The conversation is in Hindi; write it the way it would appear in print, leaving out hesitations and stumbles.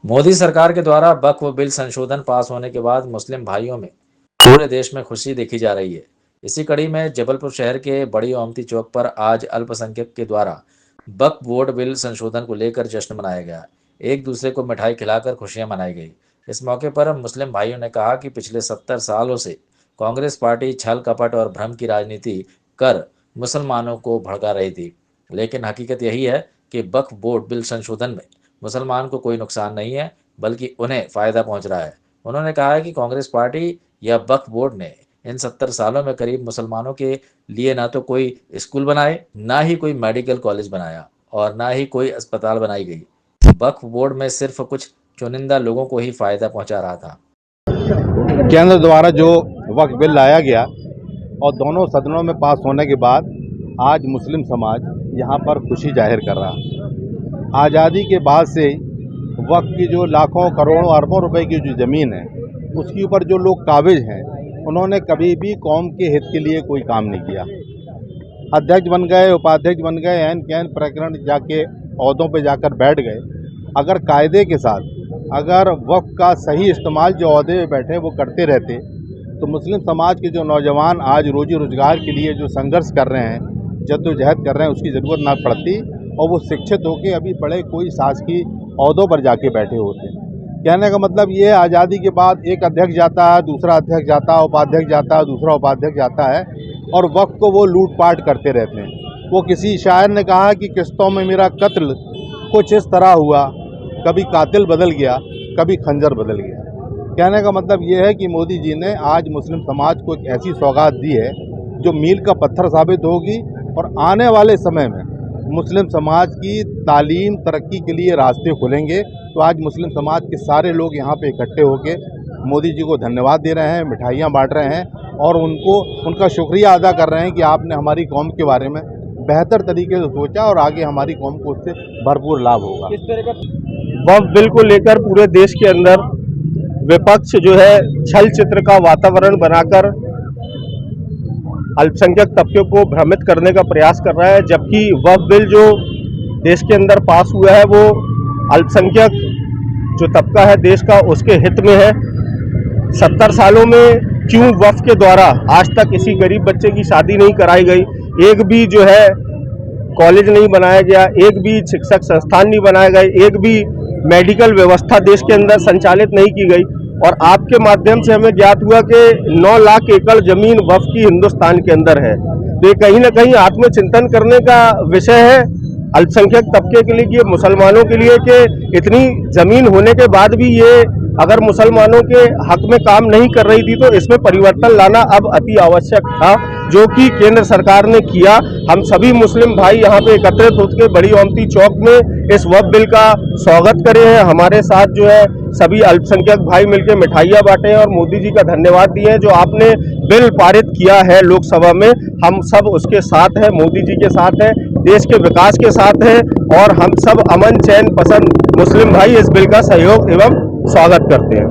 मोदी सरकार के द्वारा वक्फ बिल संशोधन पास होने के बाद मुस्लिम भाइयों में पूरे देश में खुशी देखी जा रही है। इसी कड़ी में जबलपुर शहर के बड़ी ओमती चौक पर आज अल्पसंख्यक के द्वारा वक्फ बोर्ड बिल संशोधन को लेकर जश्न मनाया गया। एक दूसरे को मिठाई खिलाकर खुशियां मनाई गई। इस मौके पर मुस्लिम भाइयों ने कहा कि पिछले 70 सालों से कांग्रेस पार्टी छल कपट और भ्रम की राजनीति कर मुसलमानों को भड़का रही थी, लेकिन हकीकत यही है कि वक्फ बोर्ड बिल संशोधन में मुसलमान को कोई नुकसान नहीं है, बल्कि उन्हें फ़ायदा पहुंच रहा है। उन्होंने कहा है कि कांग्रेस पार्टी या वक्फ बोर्ड ने इन 70 सालों में करीब मुसलमानों के लिए ना तो कोई स्कूल बनाए, ना ही कोई मेडिकल कॉलेज बनाया और ना ही कोई अस्पताल बनाई गई। वक्फ बोर्ड में सिर्फ कुछ चुनिंदा लोगों को ही फ़ायदा पहुंचा रहा था। केंद्र द्वारा जो वक्फ बिल लाया गया और दोनों सदनों में पास होने के बाद आज मुस्लिम समाज यहाँ पर खुशी जाहिर कर रहा है। आज़ादी के बाद से वक्फ की जो लाखों करोड़ों अरबों रुपए की जो ज़मीन है उसके ऊपर जो लोग काबिज हैं उन्होंने कभी भी कौम के हित के लिए कोई काम नहीं किया। अध्यक्ष बन गए, उपाध्यक्ष बन गए, एन कैन प्रकरण जाके अहदों पे जाकर बैठ गए। अगर कायदे के साथ अगर वक्फ का सही इस्तेमाल जो अहदे पे बैठे वो करते रहते तो मुस्लिम समाज के जो नौजवान आज रोजी रोजगार के लिए जो संघर्ष कर रहे हैं, जद्दोजहद कर रहे हैं, उसकी ज़रूरत ना पड़ती और वो शिक्षित होकर अभी बड़े कोई शासकीय अहदों पर जाके बैठे होते। कहने का मतलब ये है, आज़ादी के बाद एक अध्यक्ष जाता है, दूसरा अध्यक्ष जाता है, उपाध्यक्ष जाता है, दूसरा उपाध्यक्ष जाता है और वक्फ को वो लूटपाट करते रहते हैं। वो किसी शायर ने कहा कि किस्तों में मेरा कत्ल कुछ इस तरह हुआ, कभी कातिल बदल गया, कभी खंजर बदल गया। कहने का मतलब ये है कि मोदी जी ने आज मुस्लिम समाज को एक ऐसी सौगात दी है जो मील का पत्थर साबित होगी और आने वाले समय में मुस्लिम समाज की तालीम तरक्की के लिए रास्ते खुलेंगे। तो आज मुस्लिम समाज के सारे लोग यहाँ पे इकट्ठे होकर मोदी जी को धन्यवाद दे रहे हैं, मिठाइयाँ बांट रहे हैं और उनका शुक्रिया अदा कर रहे हैं कि आपने हमारी कौम के बारे में बेहतर तरीके से सोचा और आगे हमारी कौम को उससे भरपूर लाभ होगा। इस तरह का वक्फ बिल को लेकर पूरे देश के अंदर विपक्ष जो है छल चित्र का वातावरण बनाकर अल्पसंख्यक तबके को भ्रमित करने का प्रयास कर रहा है, जबकि वक्फ बिल जो देश के अंदर पास हुआ है वो अल्पसंख्यक जो तबका है देश का उसके हित में है। 70 सालों में क्यों वक्फ के द्वारा आज तक किसी गरीब बच्चे की शादी नहीं कराई गई, एक भी जो है कॉलेज नहीं बनाया गया, एक भी शिक्षक संस्थान नहीं बनाए गए, एक भी मेडिकल व्यवस्था देश के अंदर संचालित नहीं की गई। और आपके माध्यम से हमें ज्ञात हुआ कि 9 लाख एकड़ जमीन वक्फ की हिंदुस्तान के अंदर है। तो ये कहीं ना कहीं आत्मचिंतन करने का विषय है अल्पसंख्यक तबके के लिए, कि मुसलमानों के लिए, कि इतनी जमीन होने के बाद भी ये अगर मुसलमानों के हक में काम नहीं कर रही थी तो इसमें परिवर्तन लाना अब अति आवश्यक था, जो कि केंद्र सरकार ने किया। हम सभी मुस्लिम भाई यहाँ पे एकत्रित होकर बड़ी ओमती चौक में इस वक्फ बिल का स्वागत करे हैं। हमारे साथ जो है सभी अल्पसंख्यक भाई मिलकर मिठाइयाँ बांटे हैं और मोदी जी का धन्यवाद दिए हैं। जो आपने बिल पारित किया है लोकसभा में, हम सब उसके साथ हैं, मोदी जी के साथ हैं, देश के विकास के साथ हैं और हम सब अमन चैन पसंद मुस्लिम भाई इस बिल का सहयोग एवं स्वागत करते हैं।